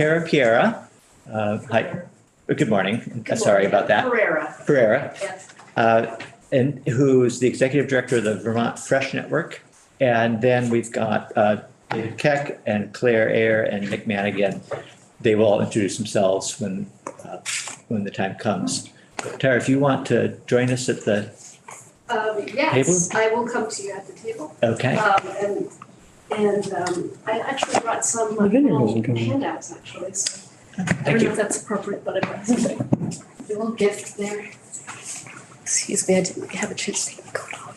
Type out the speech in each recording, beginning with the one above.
Tara Piera. Hi. Good morning. Sorry about that. Pereira. Yes. And who's the executive director of the Vermont Fresh Network. And then we've got David Keck and Claire Ayer and Nick Manigan. They will all introduce themselves when the time comes. Tara, if you want to join us at the Yes, table? I will come to you at the table. Okay. And I actually brought some handouts actually. So I don't know if that's appropriate, but I brought something. A little gift there. Excuse me, I didn't have a chance to take my coat off.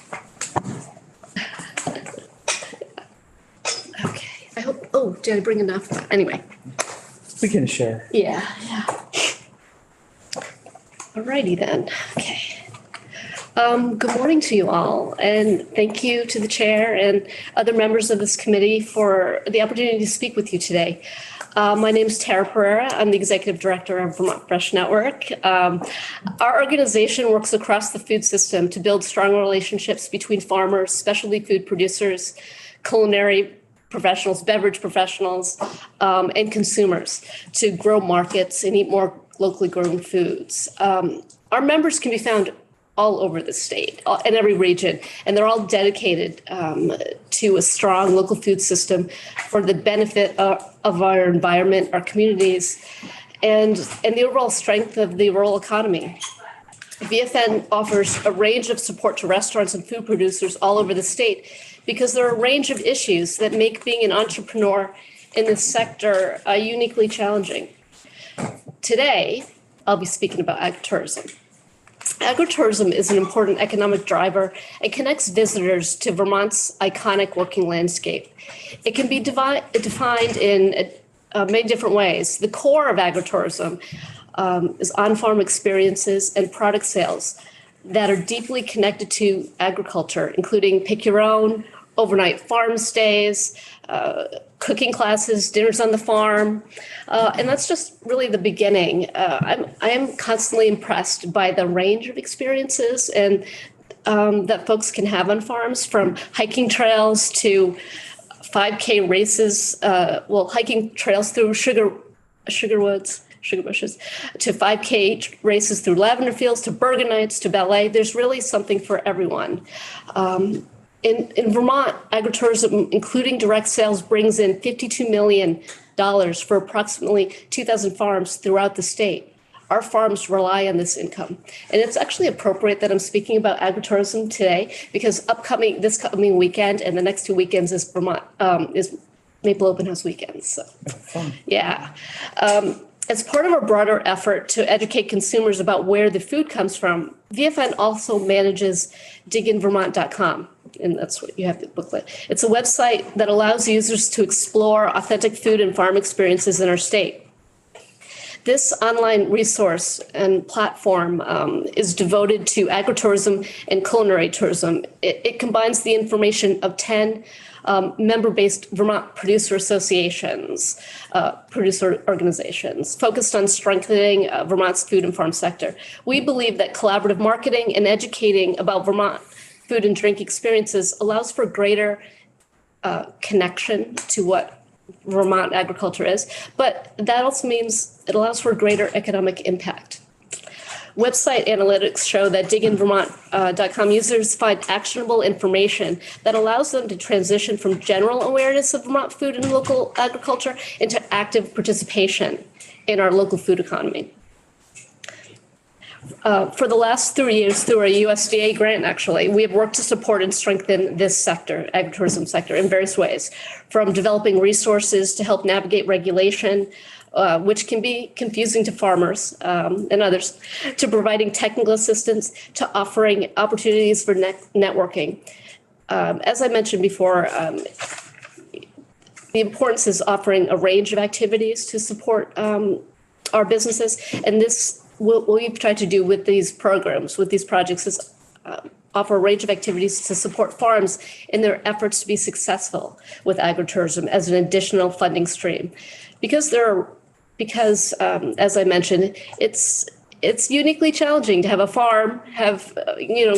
Okay, I hope, oh, did I bring enough? Anyway. We can share. Yeah. Alrighty then, okay. Good morning to you all, and thank you to the chair and other members of this committee for the opportunity to speak with you today. My name is Tara Pereira. I'm the executive director of Vermont Fresh Network. Our organization works across the food system to build strong relationships between farmers, specialty food producers, culinary professionals, beverage professionals, and consumers to grow markets and eat more locally grown foods. Our members can be found all over the state, in every region, and they're all dedicated to a strong local food system for the benefit of our environment, our communities, and the overall strength of the rural economy. VFN offers a range of support to restaurants and food producers all over the state because there are a range of issues that make being an entrepreneur in this sector uniquely challenging. Today, I'll be speaking about agritourism. Agritourism is an important economic driver and connects visitors to Vermont's iconic working landscape. It can be defined in many different ways. The core of agritourism is on-farm experiences and product sales that are deeply connected to agriculture, including pick your own, overnight farm stays, cooking classes, dinners on the farm. And that's just really the beginning. I am constantly impressed by the range of experiences and that folks can have on farms, from hiking trails to 5K races, hiking trails through sugar bushes, to 5K races through lavender fields, to burger nights, to ballet. There's really something for everyone. In Vermont, agritourism, including direct sales, brings in $52 million for approximately 2,000 farms throughout the state. Our farms rely on this income. And it's actually appropriate that I'm speaking about agritourism today because this coming weekend and the next 2 weekends is Maple Open House weekends. So, yeah. As part of our broader effort to educate consumers about where the food comes from, VFN also manages diginvermont.com. And that's what you have the booklet. It's a website that allows users to explore authentic food and farm experiences in our state. This online resource and platform is devoted to agritourism and culinary tourism. It combines the information of 10 member-based Vermont producer associations, producer organizations focused on strengthening Vermont's food and farm sector. We believe that collaborative marketing and educating about Vermont food and drink experiences allows for greater connection to what Vermont agriculture is, but that also means it allows for greater economic impact. Website analytics show that diginvermont.com users find actionable information that allows them to transition from general awareness of Vermont food and local agriculture into active participation in our local food economy. For the last 3 years, through our USDA grant, actually, we have worked to support and strengthen this sector, agritourism sector, in various ways, from developing resources to help navigate regulation, which can be confusing to farmers and others, to providing technical assistance, to offering opportunities for networking. As I mentioned before, the importance is offering a range of activities to support our businesses, and this what we've tried to do with these programs, with these projects, is offer a range of activities to support farms in their efforts to be successful with agritourism as an additional funding stream. Because as I mentioned, it's it's uniquely challenging to have a farm, have,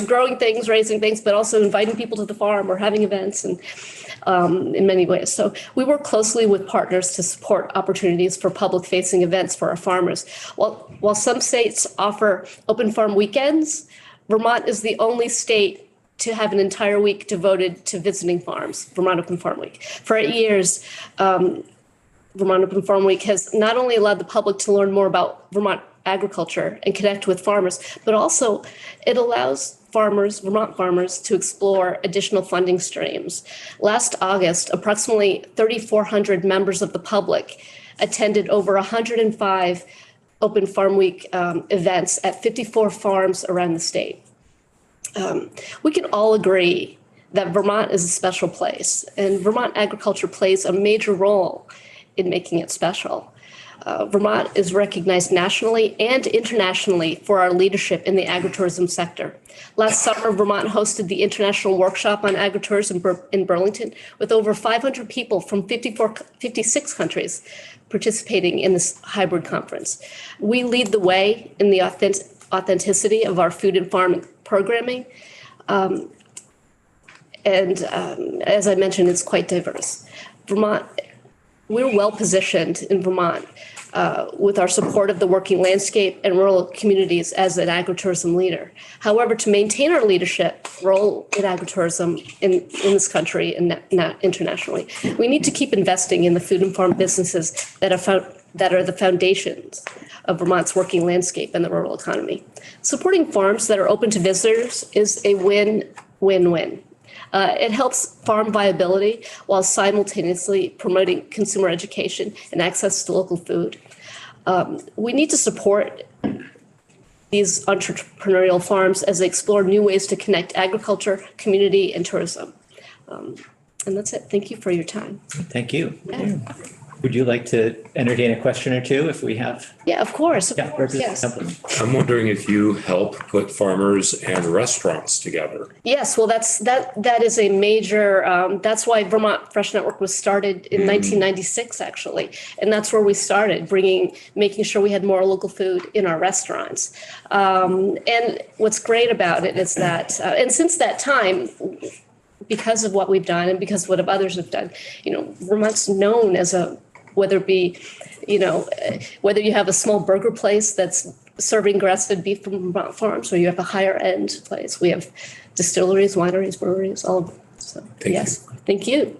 growing things, raising things, but also inviting people to the farm or having events and in many ways. So we work closely with partners to support opportunities for public-facing events for our farmers. While some states offer open farm weekends, Vermont is the only state to have an entire week devoted to visiting farms, Vermont Open Farm Week. For 8 years, Vermont Open Farm Week has not only allowed the public to learn more about Vermont agriculture and connect with farmers, but also it allows Vermont farmers to explore additional funding streams. Last August, approximately 3,400 members of the public attended over 105 Open Farm Week events at 54 farms around the state. We can all agree that Vermont is a special place, and Vermont agriculture plays a major role in making it special. Vermont is recognized nationally and internationally for our leadership in the agritourism sector. Last summer, Vermont hosted the International Workshop on Agritourism in Burlington with over 500 people from 56 countries participating in this hybrid conference. We lead the way in the authenticity of our food and farm programming. As I mentioned, it's quite diverse. We're well positioned in Vermont with our support of the working landscape and rural communities as an agritourism leader. However, to maintain our leadership role in agritourism in this country and not internationally, we need to keep investing in the food and farm businesses that are the foundations of Vermont's working landscape and the rural economy. Supporting farms that are open to visitors is a win-win-win. It helps farm viability while simultaneously promoting consumer education and access to local food. We need to support these entrepreneurial farms as they explore new ways to connect agriculture, community, and tourism. And that's it. Thank you for your time. Thank you. Yeah. Would you like to entertain a question or two if we have? Yeah, of course. Yeah, Yes. I'm wondering if you help put farmers and restaurants together. Yes, well, that is a major, that's why Vermont Fresh Network was started in 1996, actually. And that's where we started, making sure we had more local food in our restaurants. And what's great about it is that, and since that time, because of what we've done and because of what others have done, Vermont's known as whether it be, whether you have a small burger place that's serving grass-fed beef from Vermont farms, or you have a higher-end place. We have distilleries, wineries, breweries, all of them. So, thank you.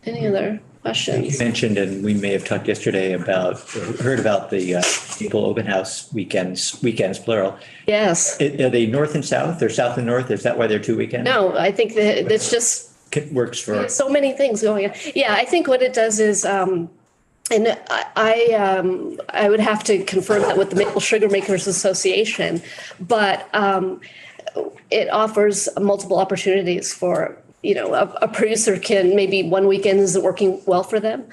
Any other questions? You mentioned, and we may have talked yesterday heard about the Maple Open House weekends, plural. Yes. Are they north and south or south and north? Is that why they're 2 weekends? No, I think that it's just Works for. so many things going on. Yeah, I think what it does is, and I would have to confirm that with the Maple Sugar Makers Association, but it offers multiple opportunities for, a producer can maybe one weekend isn't working well for them.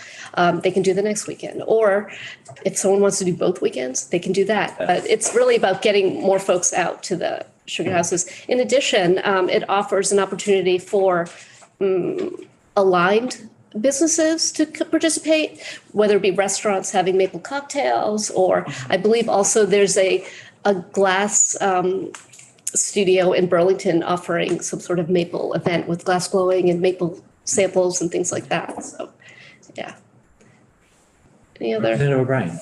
They can do the next weekend. Or if someone wants to do both weekends, they can do that. But it's really about getting more folks out to the sugar houses. In addition, it offers an opportunity for aligned businesses to participate, whether it be restaurants having maple cocktails, or I believe also there's a glass studio in Burlington offering some sort of maple event with glass blowing and maple samples and things like that. So, yeah. Any other? Representative O'Brien.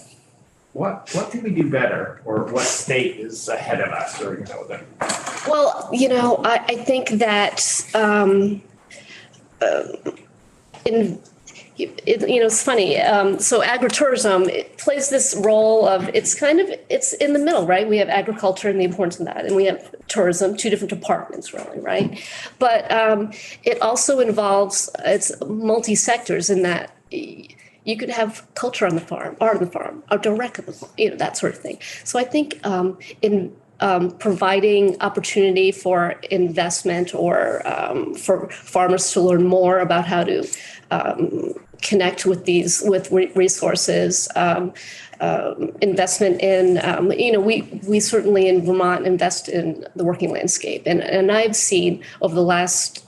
What can we do better, or what state is ahead of us, or them? Well, I think that it's funny. So agritourism, it plays this role of, it's in the middle, right? We have agriculture and the importance of that, and we have tourism, two different departments really, right? But it also involves, it's multi-sectors in that you could have culture on the farm, art on the farm, outdoor rec, that sort of thing. So I think in providing opportunity for investment or for farmers to learn more about how to connect with resources, investment in, we certainly in Vermont invest in the working landscape. And I've seen over the last,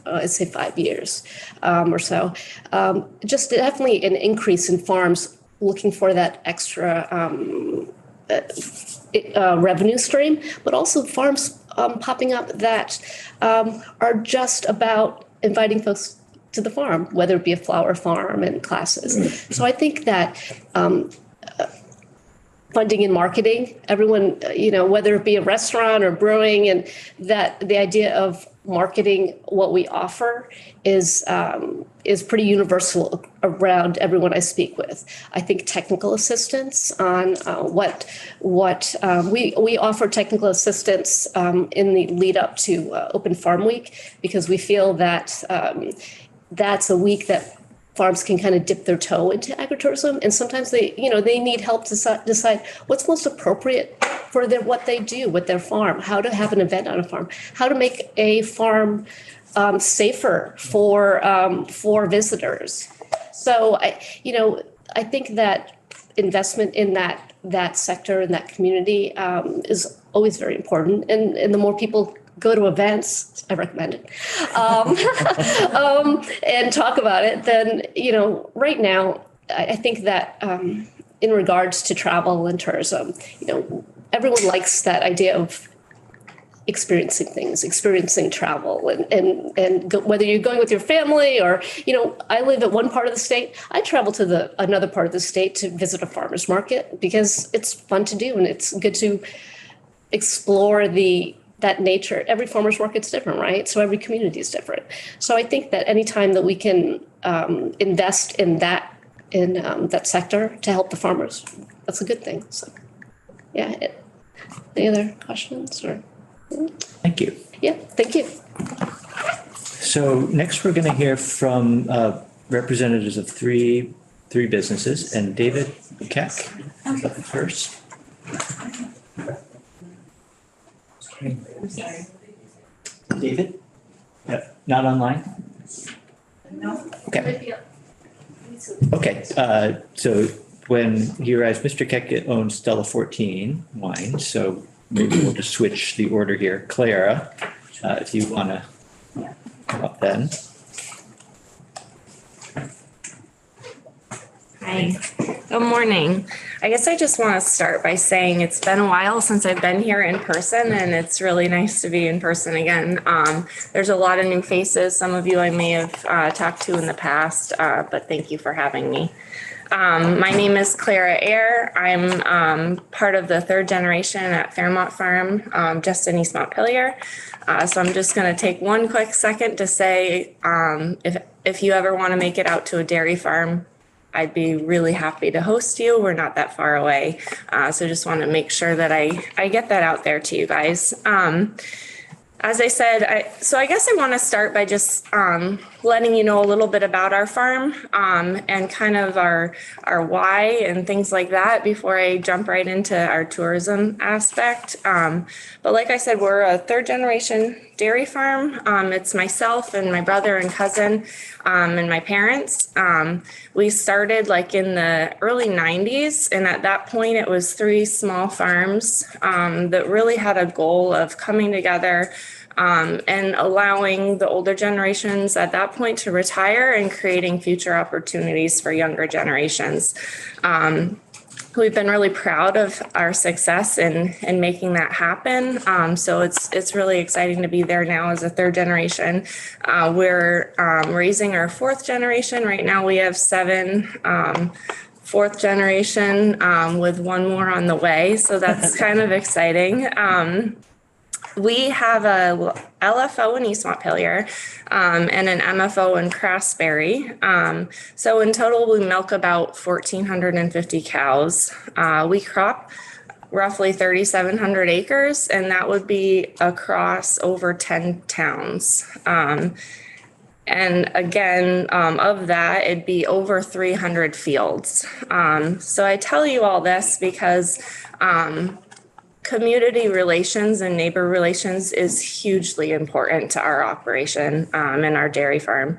I'd say 5 years or so, just definitely an increase in farms looking for that extra revenue stream, but also farms popping up that are just about inviting folks to the farm, whether it be a flower farm and classes. So I think that funding and marketing, everyone, whether it be a restaurant or brewing, and that the idea of marketing what we offer is pretty universal around everyone I speak with. I think technical assistance on we offer technical assistance in the lead up to Open Farm Week, because we feel that that's a week that farms can kind of dip their toe into agritourism, and sometimes they need help to decide what's most appropriate for what they do with their farm, how to have an event on a farm, how to make a farm safer for visitors. So I think that investment in that sector and that community is always very important, and the more people go to events, I recommend it, and talk about it, then, right now, I think that in regards to travel and tourism, everyone likes that idea of experiencing things, experiencing travel, and whether you're going with your family or, I live at one part of the state, I travel to another part of the state to visit a farmer's market because it's fun to do and it's good to explore that nature. Every farmer's market's different, right? So every community is different. So I think that anytime that we can invest in that sector to help the farmers, that's a good thing. So, yeah. Any other questions or? Thank you. Yeah, thank you. So next, we're going to hear from representatives of three businesses, and David Keck first. David? Yeah, not online? No. Okay. Okay, so when he arrives, Mr. Keck owns Stella 14 wine, so maybe we'll just switch the order here. Clara, if you want to come up then. Hi, good morning. I guess I just want to start by saying it's been a while since I've been here in person, and it's really nice to be in person again. There's a lot of new faces. Some of you I may have talked to in the past, but thank you for having me. My name is Clara Ayer. I'm part of the third generation at Fairmont Farm, just in East Montpelier. So I'm just going to take one quick second to say, if you ever want to make it out to a dairy farm, I'd be really happy to host you. We're not that far away. So just want to make sure that I get that out there to you guys. As I said, I guess I want to start by just letting you know a little bit about our farm and kind of our why and things like that before I jump right into our tourism aspect. But like I said, we're a third generation dairy farm. It's myself and my brother and cousin and my parents. We started like in the early 90s, and at that point it was 3 small farms that really had a goal of coming together and allowing the older generations at that point to retire and creating future opportunities for younger generations. We've been really proud of our success in making that happen. So it's really exciting to be there now as a third generation. We're raising our 4th generation. Right now we have 7 4th generation with 1 more on the way. So that's kind of exciting. We have a LFO in East Montpelier and an MFO in Craftsbury. So in total, we milk about 1,450 cows. We crop roughly 3,700 acres, and that would be across over 10 towns. And again, of that, it'd be over 300 fields. So I tell you all this because community relations and neighbor relations is hugely important to our operation and our dairy farm.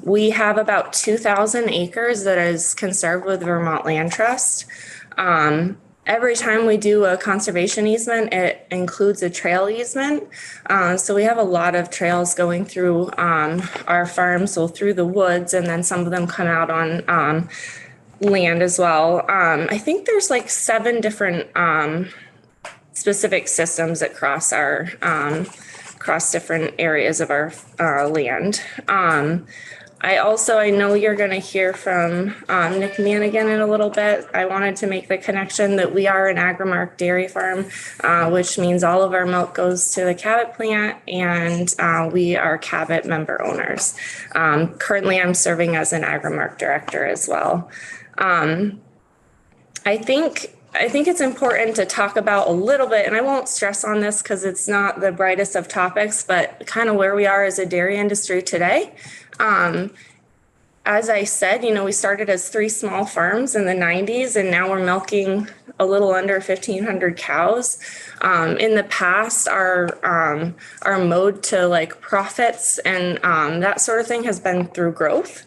We have about 2,000 acres that is conserved with Vermont Land Trust. Every time we do a conservation easement, it includes a trail easement. So we have a lot of trails going through our farm, so through the woods, and then some of them come out on land as well. I think there's like 7 different specific systems that cross our cross different areas of our land. I know you're going to hear from Nick Manigan in a little bit. I wanted to make the connection that we are an Agrimark dairy farm, which means all of our milk goes to the Cabot plant, and we are Cabot member owners. Currently, I'm serving as an Agrimark director as well. I think it's important to talk about a little bit, and I won't stress on this because it's not the brightest of topics, but kind of where we are as a dairy industry today. As I said, we started as 3 small farms in the 90s, and now we're milking a little under 1,500 cows. In the past, our mode to like profits and that sort of thing has been through growth.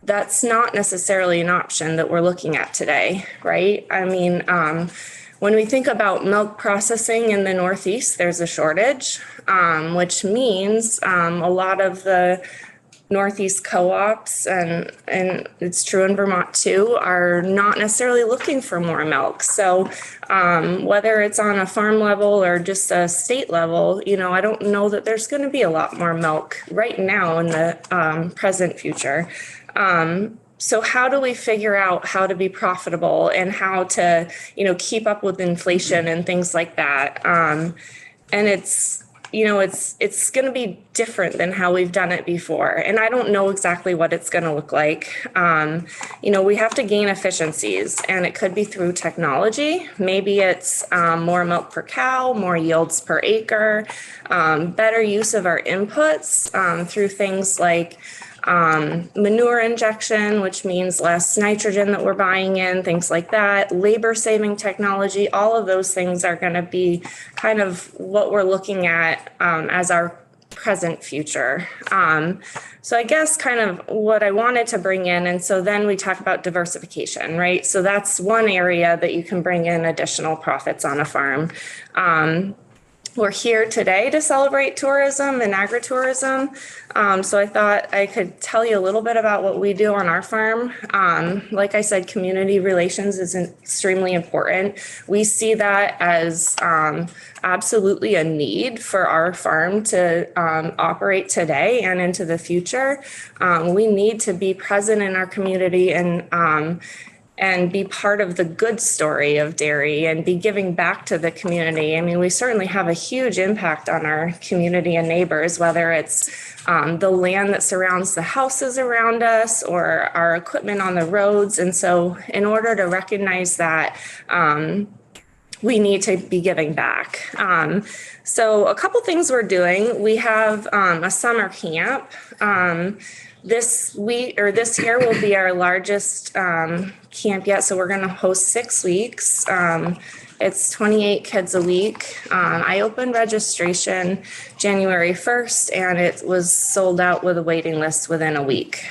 That's not necessarily an option that we're looking at today, right? I mean, when we think about milk processing in the Northeast, there's a shortage, which means a lot of the Northeast co-ops, and it's true in Vermont too, are not necessarily looking for more milk. So whether it's on a farm level or just a state level, I don't know that there's going to be a lot more milk right now in the present future. So how do we figure out how to be profitable and how to, keep up with inflation and things like that? And it's going to be different than how we've done it before. And I don't know exactly what it's going to look like. We have to gain efficiencies, and it could be through technology. Maybe it's more milk per cow, more yields per acre, better use of our inputs through things like manure injection, which means less nitrogen that we're buying in, things like that, labor saving technology. All of those things are going to be kind of what we're looking at as our present future. So I guess kind of what I wanted to bring in, and so then we talk about diversification, right? So that's one area that you can bring in additional profits on a farm. We're here today to celebrate tourism and agritourism. So I thought I could tell you a little bit about what we do on our farm. Like I said, community relations is extremely important. We see that as absolutely a need for our farm to operate today and into the future. We need to be present in our community and be part of the good story of dairy and be giving back to the community. I mean, we certainly have a huge impact on our community and neighbors, whether it's the land that surrounds the houses around us or our equipment on the roads. And so in order to recognize that, we need to be giving back. So a couple things we're doing. We have a summer camp. This year will be our largest camp yet. So we're going to host 6 weeks. It's 28 kids a week. I opened registration January 1st, and it was sold out with a waiting list within a week.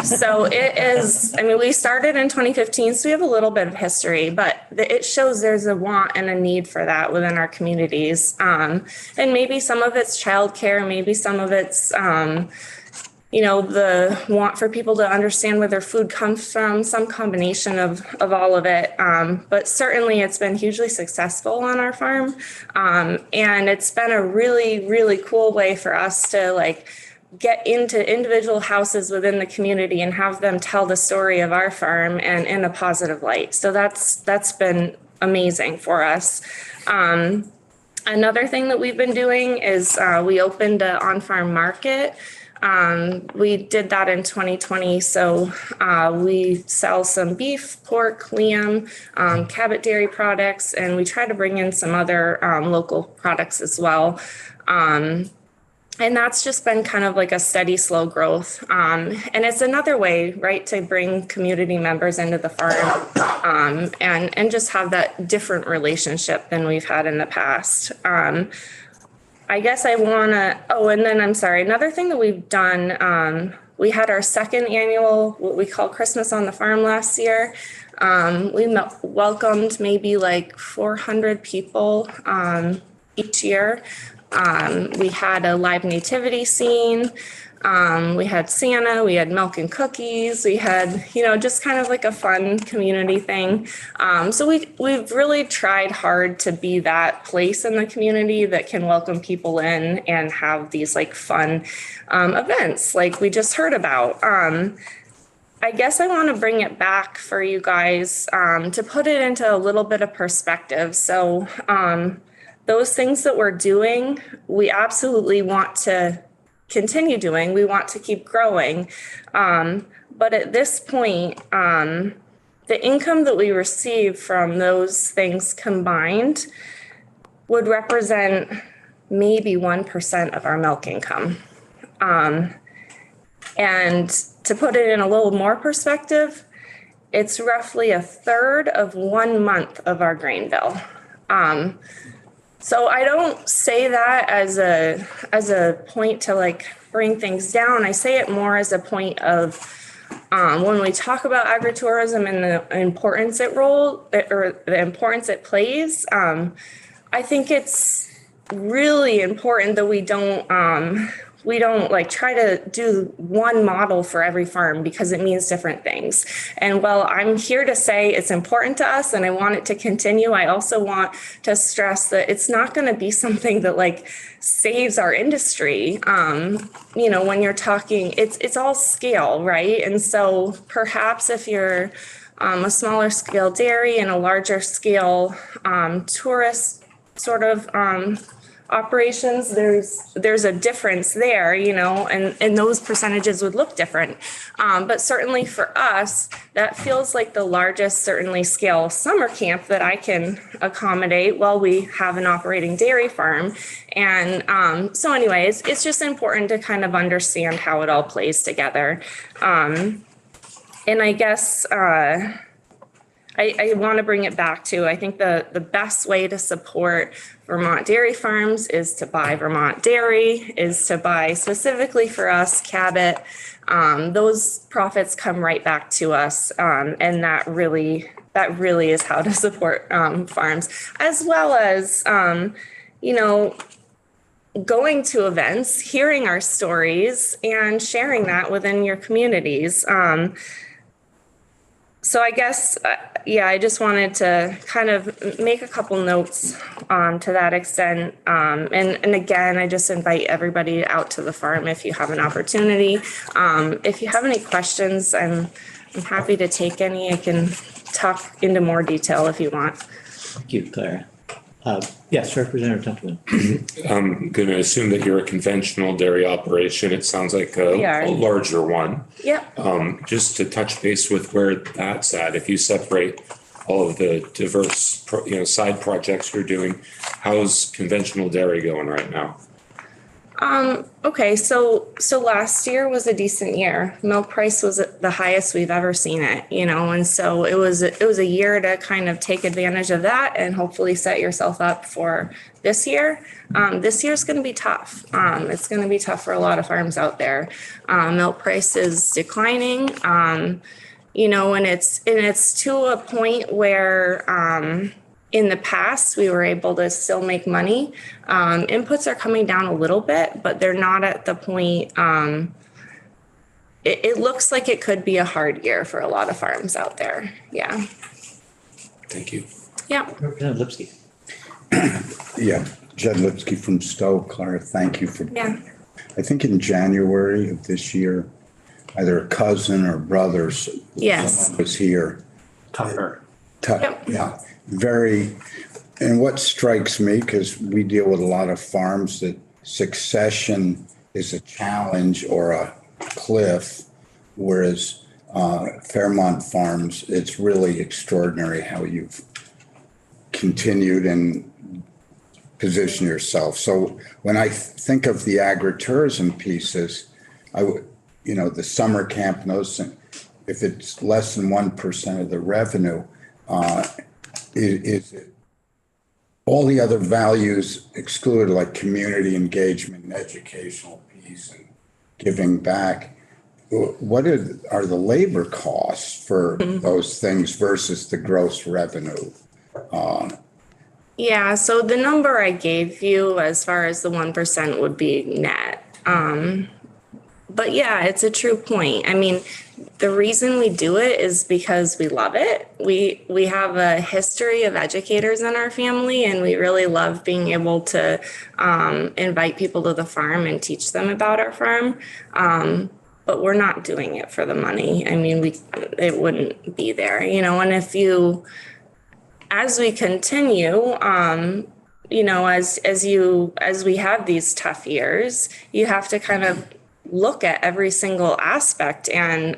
So it is, we started in 2015, so we have a little bit of history, but it shows there's a want and a need for that within our communities. And maybe some of it's childcare, maybe some of it's, the want for people to understand where their food comes from, some combination of all of it. But certainly it's been hugely successful on our farm. And it's been a really, really cool way for us to get into individual houses within the community and have them tell the story of our farm and in a positive light. So that's been amazing for us. Another thing that we've been doing is we opened an on-farm market. We did that in 2020. So we sell some beef, pork, lamb, Cabot dairy products, and we try to bring in some other local products as well. And that's just been kind of like a steady, slow growth. And it's another way, right, to bring community members into the farm and just have that different relationship than we've had in the past. I guess I want to, and then I'm sorry, another thing that we've done, we had our second annual, what we call Christmas on the Farm last year. We welcomed maybe 400 people each year. We had a live nativity scene. We had Santa, we had milk and cookies, we had, just kind of like a fun community thing. So we've really tried hard to be that place in the community that can welcome people in and have these like fun events like we just heard about. I guess I want to bring it back for you guys to put it into a little bit of perspective. So those things that we're doing, we absolutely want to continue doing. We want to keep growing. But at this point, the income that we receive from those things combined would represent maybe 1% of our milk income. And to put it in a little more perspective, it's roughly a third of 1 month of our grain bill. So I don't say that as a point to like bring things down. I say it more as a point of when we talk about agritourism and the importance the importance it plays. I think it's really important that we don't like try to do one model for every farm because it means different things. And while I'm here to say it's important to us and I want it to continue, I also want to stress that it's not going to be something that like saves our industry. When you're talking, it's all scale, right? And so perhaps if you're a smaller scale dairy and a larger scale tourist sort of operations, there's a difference there, and those percentages would look different. But certainly for us, that feels like the largest, certainly scale summer camp that I can accommodate while we have an operating dairy farm. And so anyways, it's just important to kind of understand how it all plays together. And I guess I want to bring it back to, I think the best way to support Vermont dairy farms is to buy Vermont dairy, is to buy specifically for us Cabot. Those profits come right back to us. And that really is how to support farms, as well as, going to events, hearing our stories and sharing that within your communities. So I guess, I just wanted to kind of make a couple notes to that extent. And again, I just invite everybody out to the farm if you have an opportunity. If you have any questions, I'm happy to take any. I can talk into more detail if you want. Thank you, Clara. Yes, Representative Templeman. I'm going to assume that you're a conventional dairy operation. It sounds like We are. a larger one. Yep. Just to touch base with where that's at, if you separate all of the diverse, side projects you're doing, how's conventional dairy going right now? Okay, so last year was a decent year. Milk price was the highest we've ever seen it, and so it was a year to kind of take advantage of that and hopefully set yourself up for this year. This year's going to be tough. It's going to be tough for a lot of farms out there. Milk price is declining, and it's to a point where, in the past, we were able to still make money. Inputs are coming down a little bit, but they're not at the point. It looks like it could be a hard year for a lot of farms out there. Yeah. Thank you. Yeah. Representative Lipsky. Yeah, Jed Lipsky from Stowe. Clara, thank you for. Yeah. I think in January of this year, either a cousin or brothers. Yes. Someone was here. Tucker. Yep. Yeah, and what strikes me, because we deal with a lot of farms, that succession is a challenge or a cliff, whereas Fairmont Farms, it's really extraordinary how you've continued and position yourself. So when I think of the agritourism pieces, the summer camp and those things, if it's less than 1% of the revenue, is all the other values excluded, like community engagement and educational piece and giving back? What are the labor costs for those things versus the gross revenue? Yeah, so the number I gave you as far as the 1% would be net. But yeah, it's a true point. I mean, the reason we do it is because we love it. We have a history of educators in our family, and we really love being able to invite people to the farm and teach them about our farm. But we're not doing it for the money. I mean, it wouldn't be there, you know. And as we continue, you know, as we have these tough years, you have to kind of look at every single aspect and,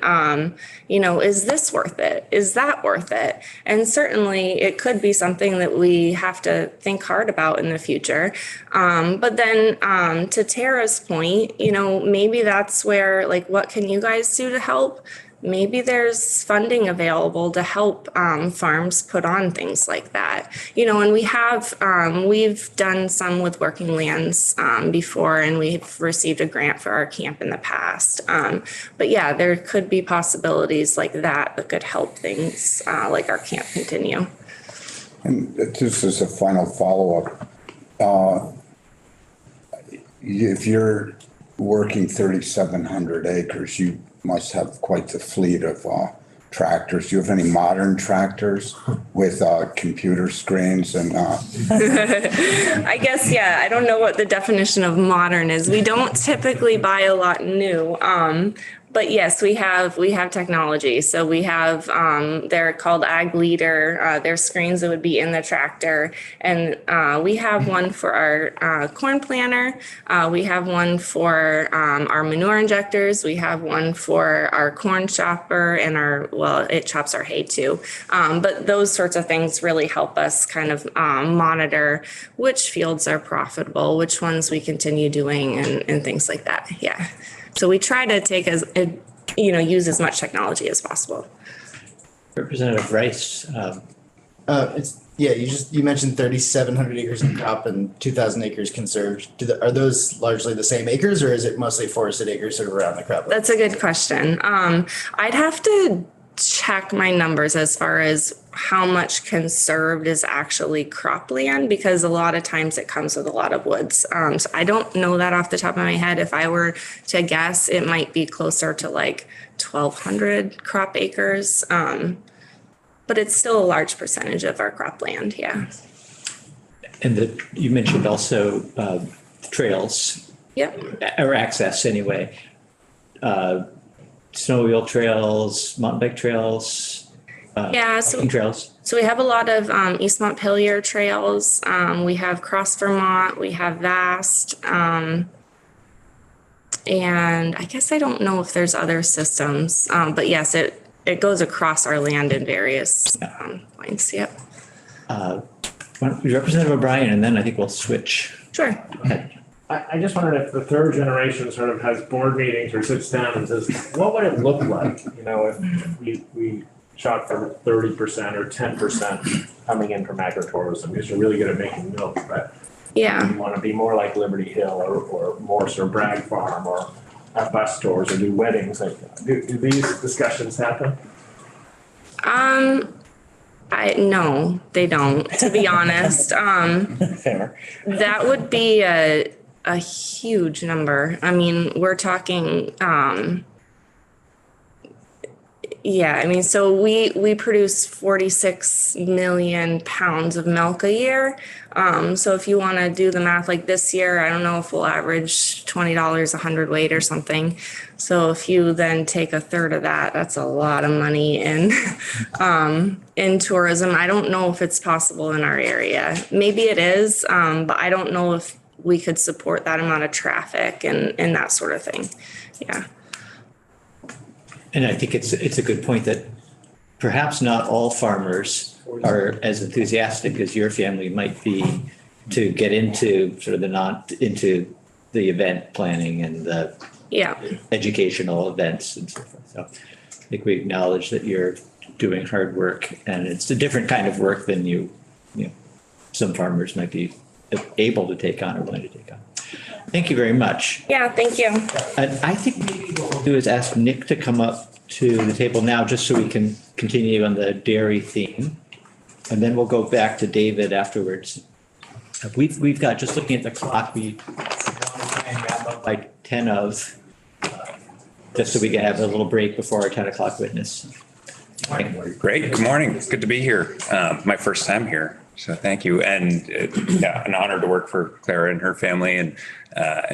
you know, is this worth it? Is that worth it? And certainly it could be something that we have to think hard about in the future. But then to Tara's point, you know, maybe that's where, like, what can you guys do to help? Maybe there's funding available to help farms put on things like that. You know, and we've done some with Working Lands before, and we've received a grant for our camp in the past. But yeah, there could be possibilities like that could help things like our camp continue. And this is a final follow-up. If you're working 3,700 acres, you must have quite the fleet of tractors. Do you have any modern tractors with computer screens and? I guess, yeah, I don't know what the definition of modern is. We don't typically buy a lot new. But yes, we have technology. So we have, they're called Ag Leader. They're screens that would be in the tractor. And we have one for our corn planter. We have one for our manure injectors. We have one for our corn chopper and it chops our hay too. But those sorts of things really help us kind of monitor which fields are profitable, which ones we continue doing and things like that. Yeah. So we try to use as much technology as possible. Representative Rice, You mentioned 3,700 acres in crop and 2,000 acres conserved. Are those largely the same acres, or is it mostly forested acres sort of around the crop? That's a good question. I'd have to check my numbers as far as how much conserved is actually cropland, because a lot of times it comes with a lot of woods. So I don't know that off the top of my head. If I were to guess, it might be closer to like 1,200 crop acres. But it's still a large percentage of our cropland, yeah. and you mentioned also trails. Yep. Or access anyway. Snowmobile trails, mountain bike trails, hiking trails. So we have a lot of East Montpelier trails. We have Cross Vermont. We have Vast. And I guess I don't know if there's other systems. But yes, it goes across our land in various points. Yep. Representative O'Brien, and then I think we'll switch. Sure. Go ahead. I just wondered if the third generation sort of has board meetings or sits down and says, what would it look like, you know, if we shot for 30% or 10% coming in from agritourism, because you're really good at making milk, but Yeah. you want to be more like Liberty Hill or more sort of Bragg Farm or have bus tours or do weddings. Like, do these discussions happen? No, they don't, to be honest. Fair. That would be a huge number. I mean, we're talking, so we produce 46 million pounds of milk a year. So if you want to do the math, like this year, I don't know if we'll average $20 a hundredweight or something. So if you then take a third of that, that's a lot of money in tourism. I don't know if it's possible in our area. Maybe it is, but I don't know if we could support that amount of traffic and that sort of thing. Yeah. And I think it's a good point that perhaps not all farmers are as enthusiastic as your family might be to get into sort of into the event planning and the educational events and so forth. So I think we acknowledge that you're doing hard work, and it's a different kind of work than some farmers might be able to take on or willing to take on. Thank you very much. Yeah, thank you. And I think maybe what we'll do is ask Nick to come up to the table now, just so we can continue on the dairy theme. And then we'll go back to David afterwards. We've got, just looking at the clock, we want to try and wrap up by 10 of, just so we can have a little break before our 10 o'clock witness. Morning. Great. Good morning. It's good to be here. My first time here. So thank you. And yeah, an honor to work for Clara and her family. And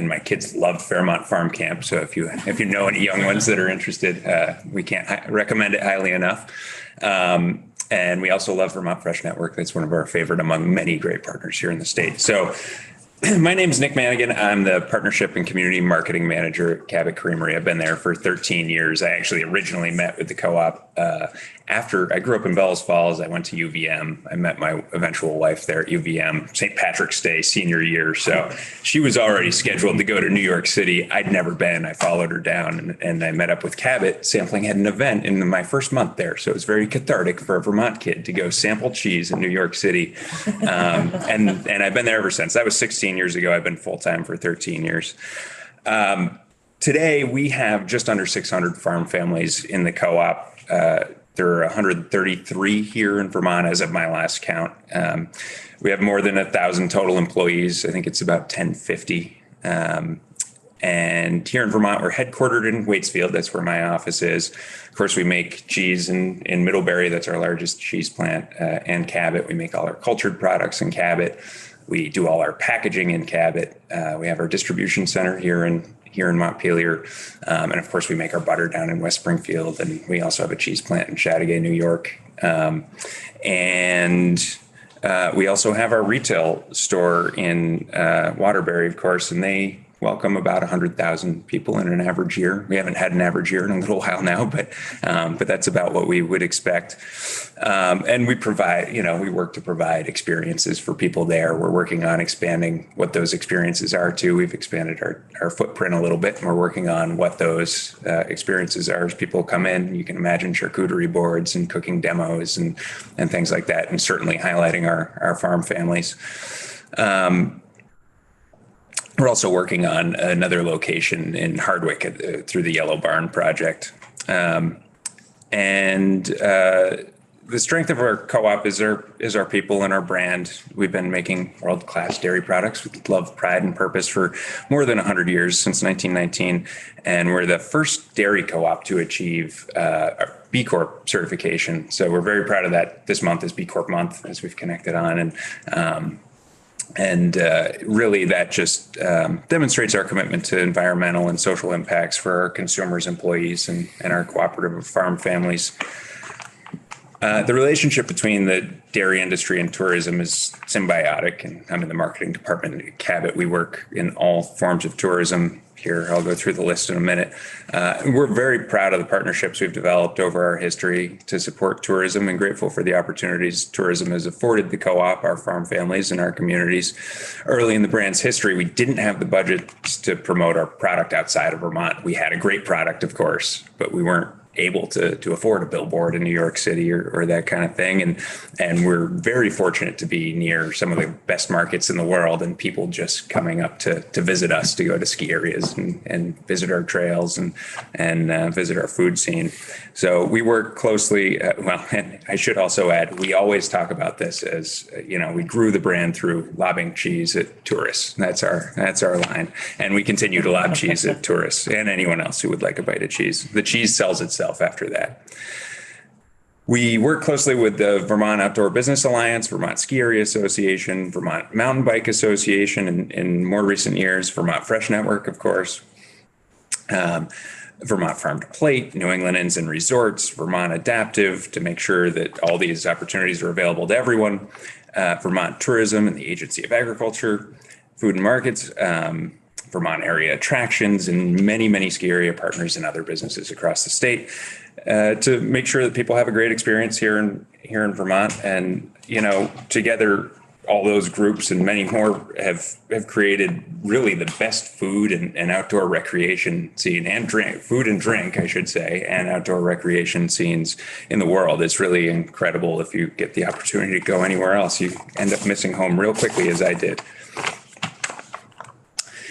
my kids love Fairmont Farm Camp. So if you know any young ones that are interested, we can't recommend it highly enough. And we also love Vermont Fresh Network. That's one of our favorite among many great partners here in the state. So my name is Nick Manigan. I'm the Partnership and Community Marketing Manager at Cabot Creamery. I've been there for 13 years. I actually originally met with the co-op after I grew up in Bellows Falls. I went to UVM. I met my eventual wife there at UVM, St. Patrick's Day, senior year. So she was already scheduled to go to New York City. I'd never been. I followed her down and I met up with Cabot. Sampling had an event in my first month there. So it was very cathartic for a Vermont kid to go sample cheese in New York City. And I've been there ever since. That was 16 years ago. I've been full-time for 13 years. Today, we have just under 600 farm families in the co-op. There are 133 here in Vermont as of my last count. We have more than 1,000 total employees. I think it's about 1050. And here in Vermont, we're headquartered in Waitsfield. That's where my office is. Of course, we make cheese in Middlebury. That's our largest cheese plant. And Cabot, we make all our cultured products in Cabot. We do all our packaging in Cabot. We have our distribution center here in Montpelier. And of course, we make our butter down in West Springfield. And we also have a cheese plant in Chateaugay, New York. And we also have our retail store in Waterbury, of course, and they welcome about 100,000 people in an average year. We haven't had an average year in a little while now, but that's about what we would expect. And we provide, we work to provide experiences for people there. We're working on expanding what those experiences are too. We've expanded our footprint a little bit, and we're working on what those experiences are as people come in. You can imagine charcuterie boards and cooking demos and things like that, and certainly highlighting our farm families. We're also working on another location in Hardwick through the Yellow Barn project. The strength of our co-op is our people and our brand. We've been making world-class dairy products with love, pride, and purpose for more than 100 years, since 1919. And we're the first dairy co-op to achieve B Corp certification. So we're very proud of that. This month is B Corp month, as we've connected on. And really that just demonstrates our commitment to environmental and social impacts for our consumers, employees, and our cooperative farm families. The relationship between the dairy industry and tourism is symbiotic, and I'm in the marketing department at Cabot. We work in all forms of tourism here. I'll go through the list in a minute. We're very proud of the partnerships we've developed over our history to support tourism, and grateful for the opportunities tourism has afforded the co-op, our farm families, and our communities. Early in the brand's history, we didn't have the budget to promote our product outside of Vermont. We had a great product, of course, but we weren't able to afford a billboard in New York City or that kind of thing. And we're very fortunate to be near some of the best markets in the world, and people just coming up to visit us, to go to ski areas and visit our trails and visit our food scene. So we work closely. And I should also add, we always talk about this as, we grew the brand through lobbing cheese at tourists. That's our line. And we continue to lob cheese at tourists and anyone else who would like a bite of cheese. The cheese sells itself after that. We work closely with the Vermont Outdoor Business Alliance, Vermont Ski Area Association, Vermont Mountain Bike Association, and in more recent years, Vermont Fresh Network, of course, Vermont Farm to Plate, New England Inns and Resorts, Vermont Adaptive, to make sure that all these opportunities are available to everyone, Vermont Tourism and the Agency of Agriculture, Food and Markets, Vermont Area Attractions, and many, many ski area partners and other businesses across the state, to make sure that people have a great experience here in Vermont. And, together, all those groups and many more have created really the best food and outdoor recreation scene and food and drink, I should say, and outdoor recreation scenes in the world. It's really incredible. If you get the opportunity to go anywhere else, you end up missing home real quickly, as I did.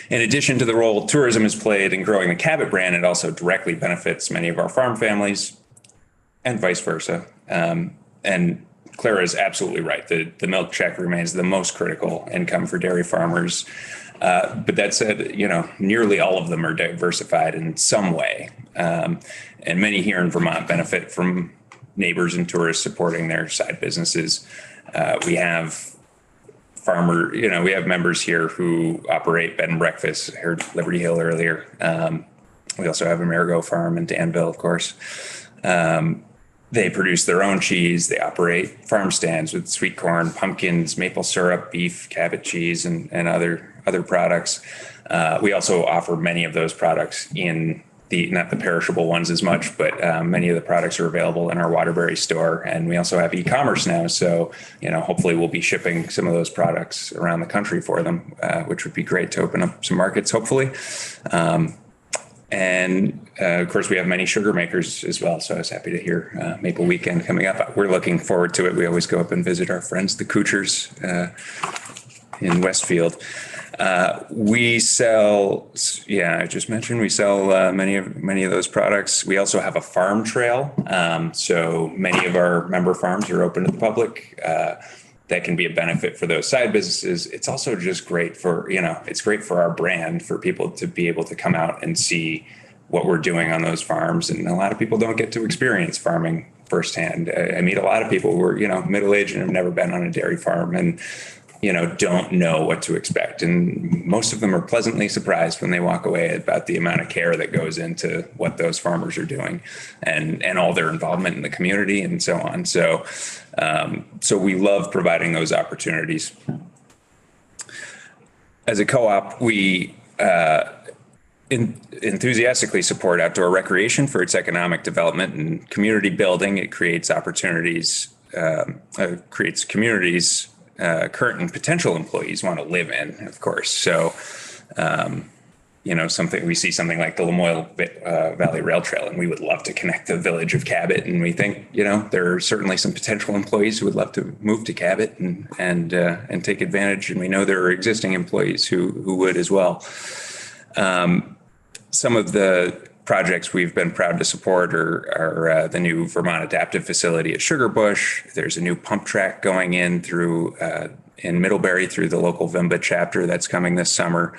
In addition to the role tourism has played in growing the Cabot brand, it also directly benefits many of our farm families and vice versa. And Clara is absolutely right. The milk check remains the most critical income for dairy farmers. But that said, nearly all of them are diversified in some way. And many here in Vermont benefit from neighbors and tourists supporting their side businesses. We have we have members here who operate bed and breakfast. I heard Liberty Hill earlier. We also have Amerigo Farm in Danville, of course. They produce their own cheese. They operate farm stands with sweet corn, pumpkins, maple syrup, beef, Cabot cheese, and other products. We also offer many of those products in not the perishable ones as much, but many of the products are available in our Waterbury store. And we also have e-commerce now. So, hopefully we'll be shipping some of those products around the country for them, which would be great to open up some markets, hopefully. And of course, we have many sugar makers as well. So I was happy to hear Maple Weekend coming up. We're looking forward to it. We always go up and visit our friends, the Kuchers, in Westfield. We sell, I just mentioned we sell many of those products. We also have a farm trail. So many of our member farms are open to the public. That can be a benefit for those side businesses. It's also just great for, it's great for our brand, for people to be able to come out and see what we're doing on those farms. And a lot of people don't get to experience farming firsthand. I meet a lot of people who are, middle-aged and have never been on a dairy farm and, don't know what to expect. And most of them are pleasantly surprised when they walk away about the amount of care that goes into what those farmers are doing and all their involvement in the community and so on. So we love providing those opportunities. As a co-op, we enthusiastically support outdoor recreation for its economic development and community building. It creates opportunities, creates communities current and potential employees want to live in, of course. So, we see something like the Lamoille Valley Rail Trail, and we would love to connect the village of Cabot. And we think, there are certainly some potential employees who would love to move to Cabot and take advantage. And we know there are existing employees who would as well. Some of the projects we've been proud to support are the new Vermont Adaptive Facility at Sugar Bush. There's a new pump track going in in Middlebury through the local VIMBA chapter that's coming this summer.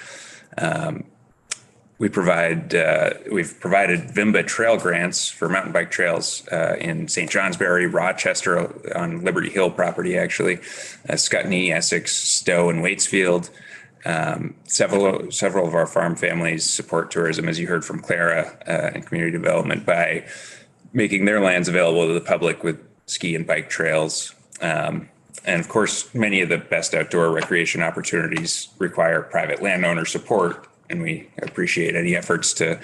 We've provided VIMBA trail grants for mountain bike trails in St. Johnsbury, Rochester on Liberty Hill property, actually, Scutney, Essex, Stowe, and Waitsfield. Several of our farm families support tourism, as you heard from Clara, and community development by making their lands available to the public with ski and bike trails. And of course, many of the best outdoor recreation opportunities require private landowner support. And we appreciate any efforts to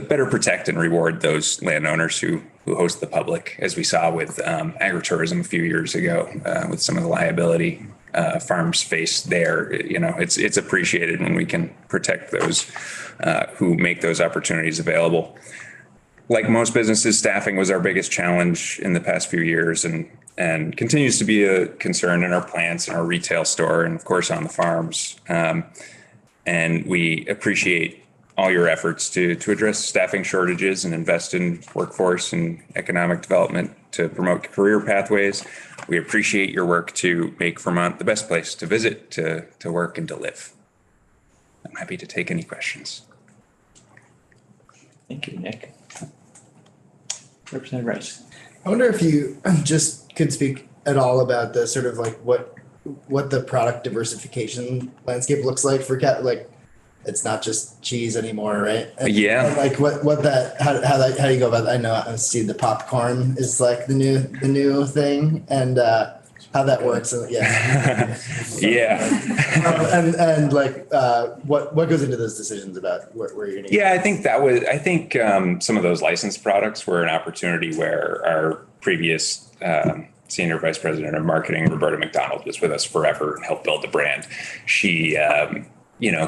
better protect and reward those landowners who host the public, as we saw with agritourism a few years ago, with some of the liability farms face there. It's appreciated when we can protect those who make those opportunities available. Like most businesses, staffing was our biggest challenge in the past few years and continues to be a concern in our plants and our retail store and of course on the farms. And we appreciate all your efforts to address staffing shortages and invest in workforce and economic development to promote career pathways. We appreciate your work to make Vermont the best place to visit, to work, and to live. I'm happy to take any questions. Thank you, Nick. Representative Rice. I wonder if you just could speak at all about the sort of like what the product diversification landscape looks like for it's not just cheese anymore, right? Yeah. And like how do you go about that? I know I see the popcorn is like the new thing and how that works. Yeah. Yeah. And like what goes into those decisions about where you're gonna Yeah, I think some of those licensed products were an opportunity where our previous Senior Vice President of Marketing, Roberta McDonald, was with us forever and helped build the brand. She,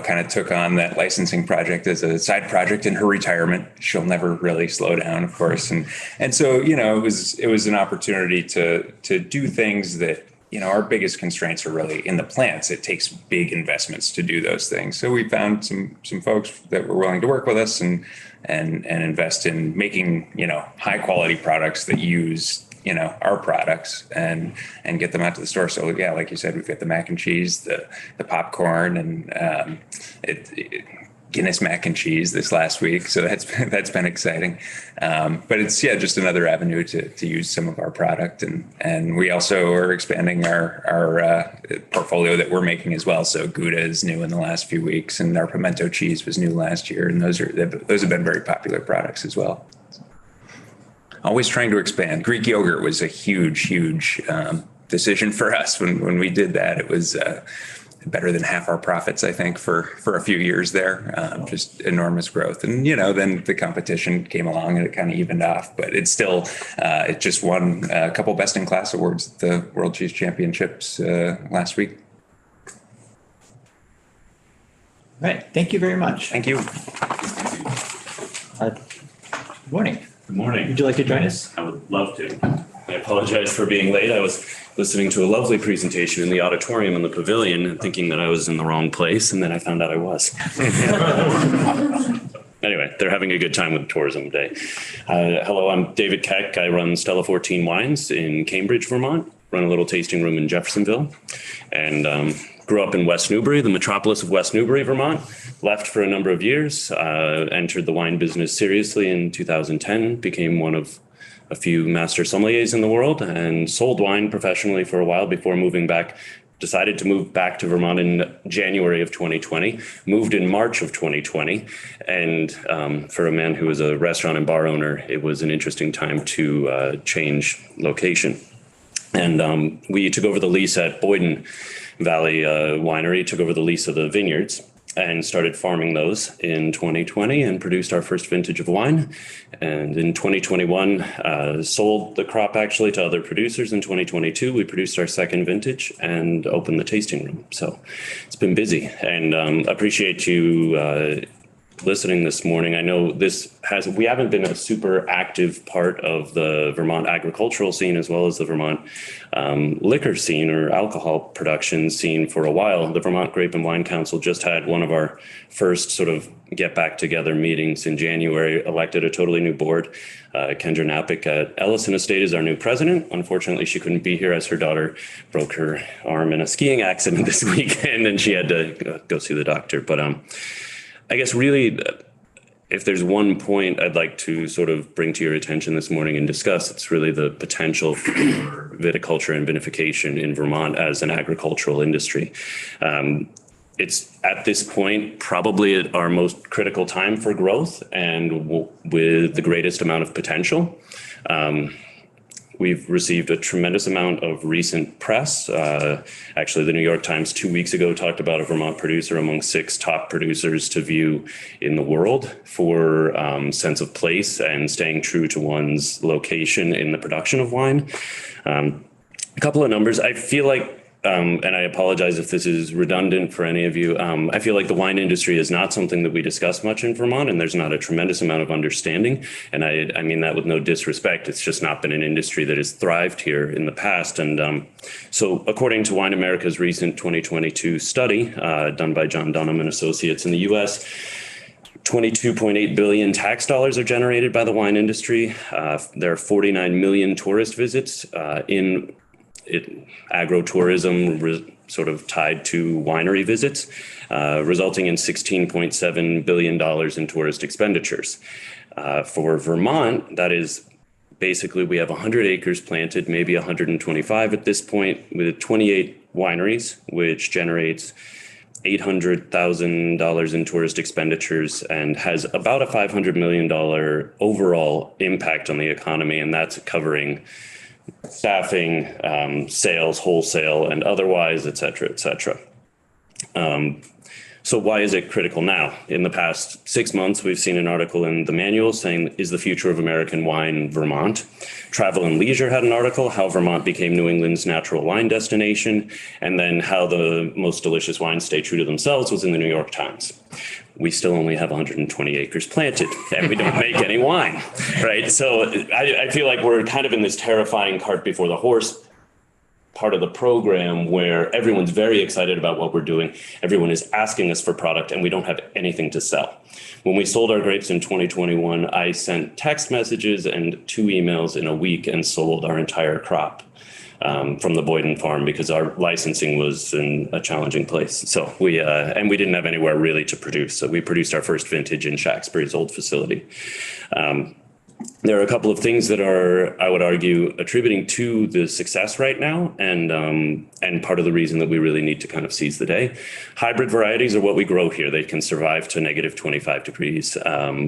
kind of took on that licensing project as a side project in her retirement. She'll never really slow down, of course. And so, it was an opportunity to do things that, our biggest constraints are really in the plants. It takes big investments to do those things. So we found some folks that were willing to work with us and invest in making, high quality products that use our products and get them out to the store. So yeah, like you said, we've got the mac and cheese, the popcorn, and Guinness mac and cheese this last week. So that's been exciting. But it's just another avenue to use some of our product. And we also are expanding our portfolio that we're making as well. So Gouda is new in the last few weeks, and our pimento cheese was new last year. And those have been very popular products as well. Always trying to expand. Greek yogurt was a huge decision for us when we did that. It was better than half our profits, I think, for a few years there. Just enormous growth. And, then the competition came along and it kind of evened off. But it's still, it just won a couple best in class awards at the World Cheese Championships last week. Right. Thank you very much. Thank you. Good morning. Good morning. Would you like to join us? I would love to. I apologize for being late. I was listening to a lovely presentation in the auditorium in the pavilion and thinking that I was in the wrong place, and then I found out I was. Anyway, they're having a good time with Tourism Day. Hello, I'm David Keck. I run Stella 14 Wines in Cambridge, Vermont. Run a little tasting room in Jeffersonville, and grew up in West Newbury, the metropolis of West Newbury, Vermont. Left for a number of years, entered the wine business seriously in 2010, became one of a few master sommeliers in the world, and sold wine professionally for a while before moving back. Decided to move back to Vermont in January of 2020, moved in March of 2020. And for a man who was a restaurant and bar owner, it was an interesting time to change location. And we took over the lease at Boyden Valley Winery, took over the lease of the vineyards and started farming those in 2020 and produced our first vintage of wine. And in 2021, sold the crop actually to other producers. In 2022, we produced our second vintage and opened the tasting room. So it's been busy, and appreciate you listening this morning. I know we haven't been a super active part of the Vermont agricultural scene as well as the Vermont liquor scene or alcohol production scene for a while. The Vermont Grape and Wine Council just had one of our first sort of get back together meetings in January, elected a totally new board. Kendra Napick at Ellison Estate is our new president. Unfortunately, she couldn't be here as her daughter broke her arm in a skiing accident this weekend and she had to go see the doctor. But I guess really, if there's one point I'd like to sort of bring to your attention this morning and discuss, it's really the potential for viticulture and vinification in Vermont as an agricultural industry. It's at this point probably at our most critical time for growth and with the greatest amount of potential. We've received a tremendous amount of recent press. Actually, the New York Times 2 weeks ago talked about a Vermont producer among 6 top producers to view in the world for sense of place and staying true to one's location in the production of wine. A couple of numbers. I feel like, and I apologize if this is redundant for any of you. I feel like the wine industry is not something that we discuss much in Vermont, and there's not a tremendous amount of understanding. And I mean that with no disrespect. It's just not been an industry that has thrived here in the past. And so according to Wine America's recent 2022 study done by John Dunham and Associates in the US, 22.8 billion tax dollars are generated by the wine industry. There are 49 million tourist visits in agro-tourism sort of tied to winery visits, resulting in $16.7 billion in tourist expenditures. For Vermont, that is basically we have 100 acres planted, maybe 125 at this point, with 28 wineries, which generates $800,000 in tourist expenditures and has about a $500 million overall impact on the economy, and that's covering staffing, sales, wholesale, and otherwise, et cetera, et cetera. So why is it critical now? In the past 6 months, we've seen an article in the Manual saying, is the future of American wine Vermont? Travel and Leisure had an article, how Vermont became New England's natural wine destination, and then how the most delicious wines stay true to themselves was in the New York Times. We still only have 120 acres planted and we don't make any wine, right? So I feel like we're kind of in this terrifying cart before the horse part of the program where everyone's very excited about what we're doing. Everyone is asking us for product and we don't have anything to sell. When we sold our grapes in 2021, I sent text messages and 2 emails in a week and sold our entire crop from the Boyden farm because our licensing was in a challenging place. So we didn't have anywhere really to produce. So we produced our first vintage in Shaxbury's old facility. There are a couple of things that are, I would argue, attributing to the success right now, and part of the reason that we really need to kind of seize the day. Hybrid varieties are what we grow here. They can survive to negative 25 degrees,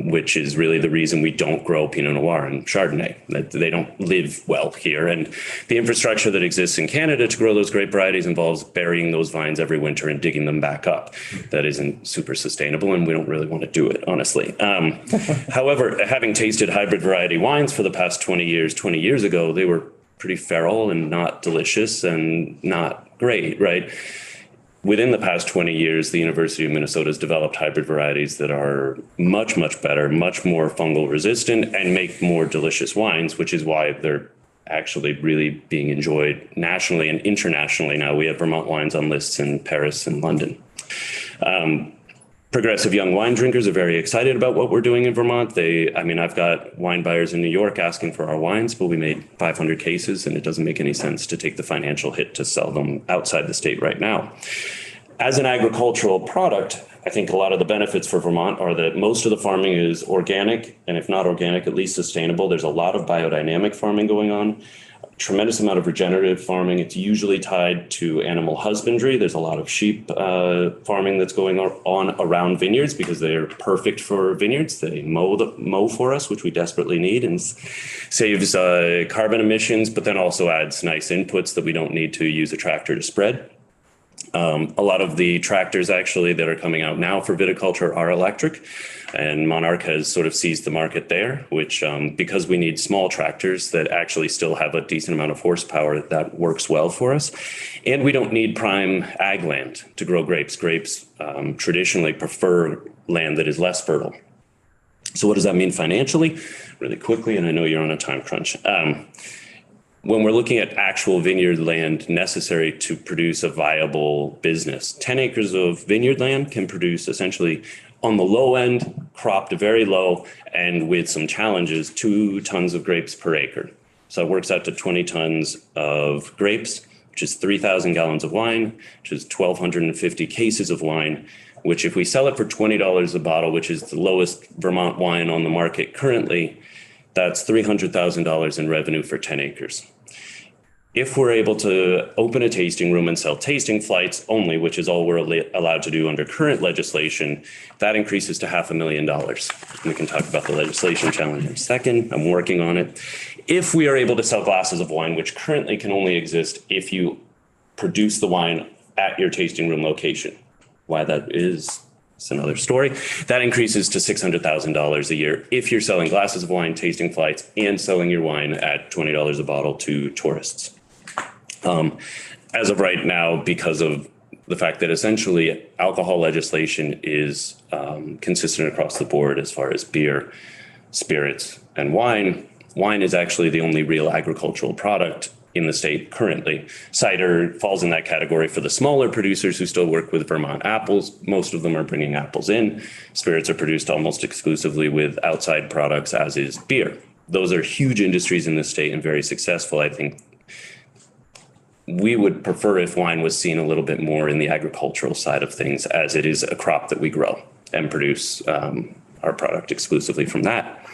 which is really the reason we don't grow Pinot Noir and Chardonnay. That they don't live well here, and the infrastructure that exists in Canada to grow those grape varieties involves burying those vines every winter and digging them back up. That isn't super sustainable, and we don't really want to do it, honestly. However, having tasted hybrid variety wines for the past 20 years ago, they were pretty feral and not delicious and not great, right? Within the past 20 years, the University of Minnesota has developed hybrid varieties that are much, much better, much more fungal resistant, and make more delicious wines, which is why they're actually really being enjoyed nationally and internationally now. We have Vermont wines on lists in Paris and London. Progressive young wine drinkers are very excited about what we're doing in Vermont. I've got wine buyers in New York asking for our wines, but we made 500 cases and it doesn't make any sense to take the financial hit to sell them outside the state right now. As an agricultural product, I think a lot of the benefits for Vermont are that most of the farming is organic, and if not organic, at least sustainable. There's a lot of biodynamic farming going on. Tremendous amount of regenerative farming. It's usually tied to animal husbandry. There's a lot of sheep farming that's going on around vineyards because they're perfect for vineyards. They mow for us, which we desperately need, and saves carbon emissions, but then also adds nice inputs that we don't need to use a tractor to spread. A lot of the tractors actually that are coming out now for viticulture are electric, and Monarch has sort of seized the market there, which because we need small tractors that actually still have a decent amount of horsepower, that works well for us. And we don't need prime ag land to grow grapes. Grapes traditionally prefer land that is less fertile. So what does that mean financially? Really quickly, and I know you're on a time crunch. When we're looking at actual vineyard land necessary to produce a viable business, 10 acres of vineyard land can produce essentially on the low end, cropped very low, and with some challenges, 2 tons of grapes per acre. So it works out to 20 tons of grapes, which is 3,000 gallons of wine, which is 1,250 cases of wine, which if we sell it for $20 a bottle, which is the lowest Vermont wine on the market currently, that's $300,000 in revenue for 10 acres. If we're able to open a tasting room and sell tasting flights only, which is all we're allowed to do under current legislation, that increases to $500,000. We can talk about the legislation challenge in a second. I'm working on it. If we are able to sell glasses of wine, which currently can only exist if you produce the wine at your tasting room location, why that is, it's another story. That increases to $600,000 a year if you're selling glasses of wine, tasting flights, and selling your wine at $20 a bottle to tourists. As of right now, because of the fact that essentially alcohol legislation is consistent across the board as far as beer, spirits, and wine, wine is actually the only real agricultural product in the state currently. Cider falls in that category for the smaller producers who still work with Vermont apples. Most of them are bringing apples in. Spirits are produced almost exclusively with outside products, as is beer. Those are huge industries in the state and very successful. I think we would prefer if wine was seen a little bit more in the agricultural side of things, as it is a crop that we grow and produce our product exclusively from that.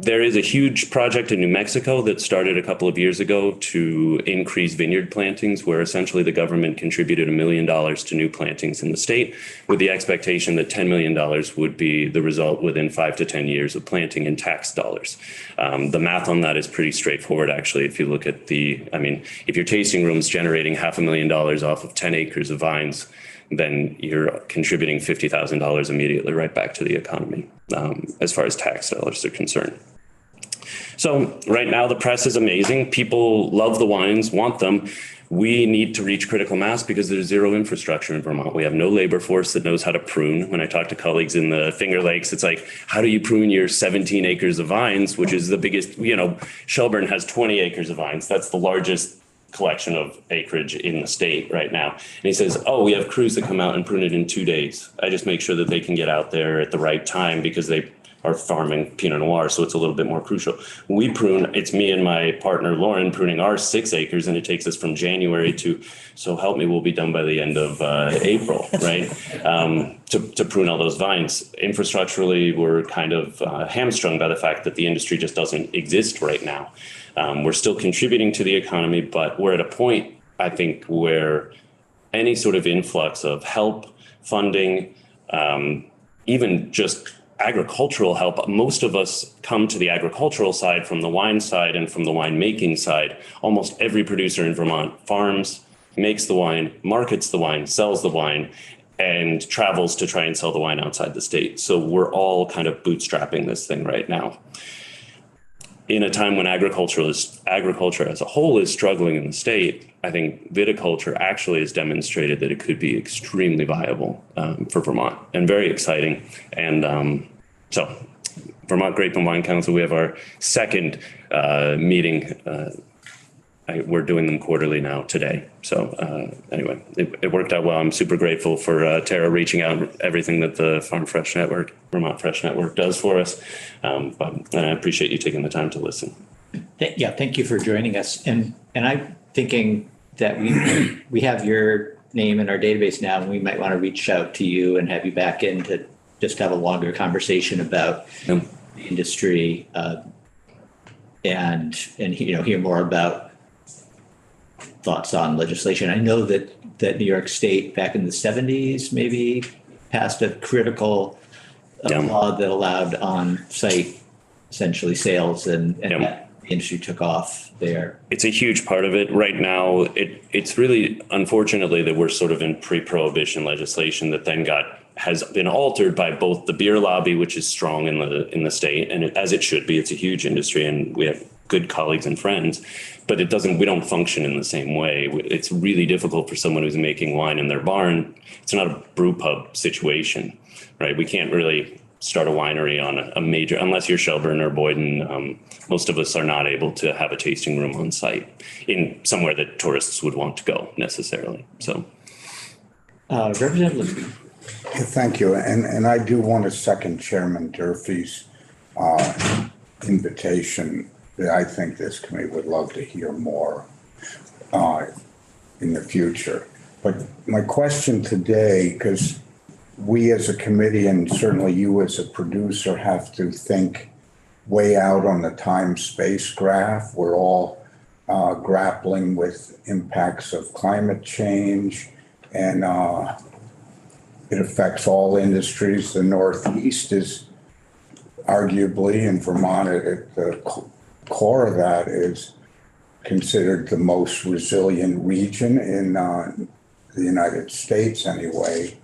There is a huge project in New Mexico that started a couple of years ago to increase vineyard plantings, where essentially the government contributed $1 million to new plantings in the state, with the expectation that $10 million would be the result within 5 to 10 years of planting in tax dollars. The math on that is pretty straightforward, actually. If you look at if your tasting room's generating $500,000 off of 10 acres of vines, then you're contributing $50,000 immediately right back to the economy, as far as tax dollars are concerned. So right now the press is amazing. People love the wines, want them. We need to reach critical mass because there's zero infrastructure in Vermont. We have no labor force that knows how to prune. When I talk to colleagues in the Finger Lakes, it's like, how do you prune your 17 acres of vines, which is the biggest, Shelburne has 20 acres of vines. That's the largest collection of acreage in the state right now. And he says, oh, we have crews that come out and prune it in 2 days. I just make sure that they can get out there at the right time because they are farming Pinot Noir, so it's a little bit more crucial. When we prune, it's me and my partner Lauren pruning our 6 acres, and it takes us from January to, so help me, we'll be done by the end of April, right? To prune all those vines. Infrastructurally, we're kind of hamstrung by the fact that the industry just doesn't exist right now. We're still contributing to the economy, but we're at a point, I think, where any sort of influx of help, funding, even just agricultural help. Most of us come to the agricultural side from the wine side and from the winemaking side. Almost every producer in Vermont farms, makes the wine, markets the wine, sells the wine, and travels to try and sell the wine outside the state. So we're all kind of bootstrapping this thing right now. In a time when agriculture as a whole is struggling in the state, I think viticulture actually has demonstrated that it could be extremely viable for Vermont and very exciting. And so Vermont Grape and Wine Council, we have our second meeting. We're doing them quarterly now today. So anyway, it worked out well. I'm super grateful for Tara reaching out and everything that the Farm Fresh Network, Vermont Fresh Network does for us. And I appreciate you taking the time to listen. Yeah, thank you for joining us. And I'm thinking that we have your name in our database now, and we might want to reach out to you and have you back in to just have a longer conversation about the industry and hear more about thoughts on legislation. I know that New York State back in the 70s maybe passed a critical law that allowed on-site essentially sales and that the industry took off there. It's a huge part of it right now. It's really unfortunately that we're sort of in pre-prohibition legislation that then has been altered by both the beer lobby, which is strong in the state, and as it should be. It's a huge industry, and we have good colleagues and friends, but we don't function in the same way. It's really difficult for someone who's making wine in their barn. It's not a brew pub situation, right? We can't really start a winery on a major, unless you're Shelburne or Boyden. Most of us are not able to have a tasting room on site in somewhere that tourists would want to go necessarily. So, Representative Libby. Thank you. And I do want to second Chairman Durfee's invitation. I think this committee would love to hear more in the future. But my question today, because we as a committee and certainly you as a producer have to think way out on the time-space graph. We're all grappling with impacts of climate change, and it affects all industries. The Northeast is arguably, in Vermont, at the core of that, is considered the most resilient region in the United States anyway,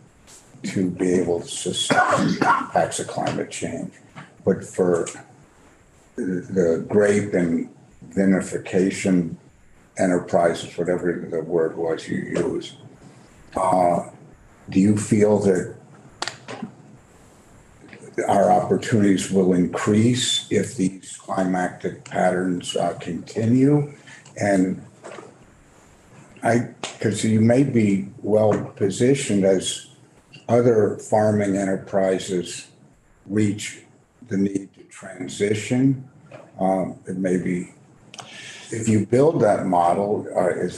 to be able to sustain the impacts of climate change. But for the grape and vinification enterprises, whatever the word was you used, do you feel that our opportunities will increase if these climatic patterns continue? And because you may be well positioned as other farming enterprises reach the need to transition. It may be, if you build that model, are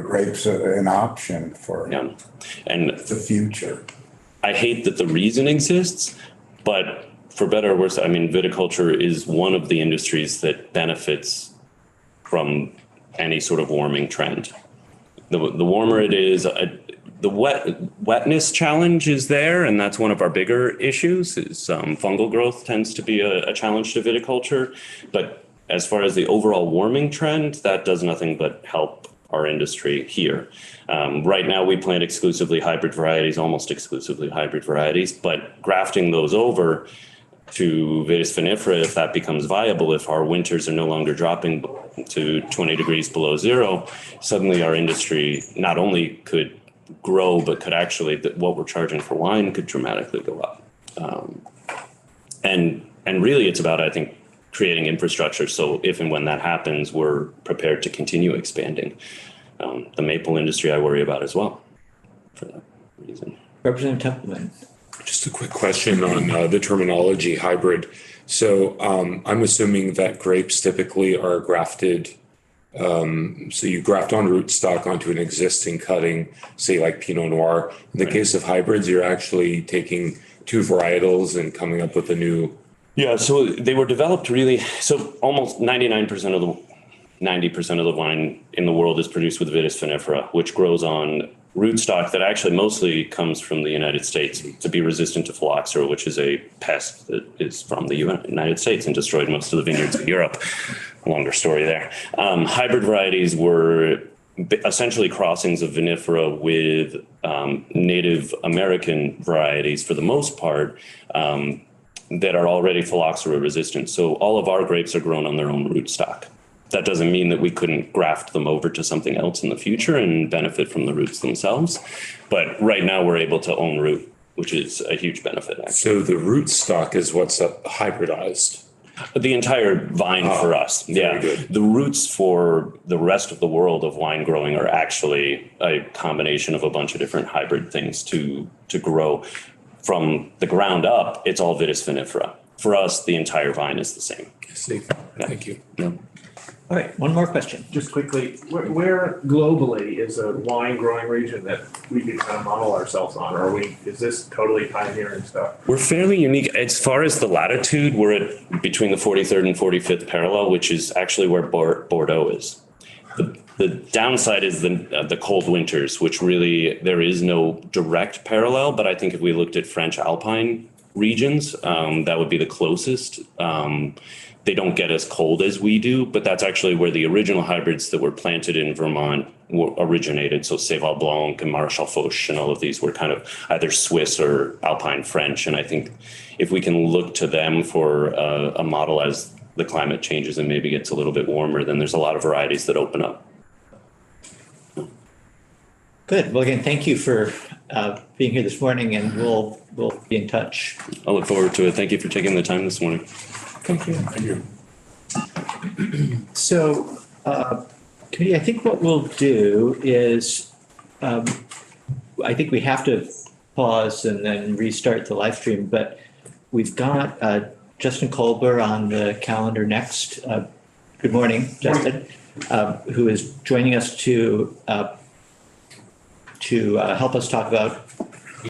grapes an option for and the future? I hate that the reason exists, but for better or worse, I mean, viticulture is one of the industries that benefits from any sort of warming trend. The warmer it is, the wetness challenge is there, and that's one of our bigger issues. Fungal growth tends to be a challenge to viticulture, but as far as the overall warming trend, that does nothing but help our industry here. Right now, we plant exclusively hybrid varieties, almost exclusively hybrid varieties, but grafting those over to Vitis vinifera, if that becomes viable, if our winters are no longer dropping to 20 degrees below zero, suddenly our industry not only could grow, but could actually, what we're charging for wine could dramatically go up. And really it's about, I think, creating infrastructure. So if and when that happens, we're prepared to continue expanding. The maple industry I worry about as well for that reason. Representative Templeman. Just a quick question on the terminology hybrid. So I'm assuming that grapes typically are grafted. So you graft on rootstock onto an existing cutting, say like Pinot Noir. In the case of hybrids, you're actually taking two varietals and coming up with a new. Yeah, so they were developed really, so almost 90% of the wine in the world is produced with Vitis vinifera, which grows on rootstock that actually mostly comes from the United States to be resistant to phylloxera, which is a pest that is from the United States and destroyed most of the vineyards of Europe. Longer story there. Hybrid varieties were essentially crossings of vinifera with Native American varieties for the most part that are already phylloxera resistant. So all of our grapes are grown on their own rootstock. That doesn't mean that we couldn't graft them over to something else in the future and benefit from the roots themselves. But right now we're able to own root, which is a huge benefit, actually. So the rootstock is what's hybridized. The entire vine for us. Yeah. Good. The roots for the rest of the world of wine growing are actually a combination of a bunch of different hybrid things to grow. From the ground up, it's all Vitis vinifera. For us, the entire vine is the same. I see. Thank you. Yeah. All right, one more question. Just quickly, where globally is a wine growing region that we could kind of model ourselves on? Or is this totally pioneering stuff? We're fairly unique. As far as the latitude, we're at between the 43rd and 45th parallel, which is actually where Bordeaux is. The downside is the cold winters, which really there is no direct parallel. But I think if we looked at French Alpine regions, that would be the closest. They don't get as cold as we do, but that's actually where the original hybrids that were planted in Vermont originated. So Seyval Blanc and Marshall Foch and all of these were kind of either Swiss or Alpine French. And I think if we can look to them for a model as the climate changes and maybe gets a little bit warmer, then there's a lot of varieties that open up. Good. Well, again, thank you for being here this morning, and we'll be in touch. I look forward to it. Thank you for taking the time this morning. Thank you. Thank you. So, committee, I think what we'll do is, I think we have to pause and then restart the live stream, but we've got Justin Colber on the calendar next. Good morning, Justin, who is joining us to help us talk about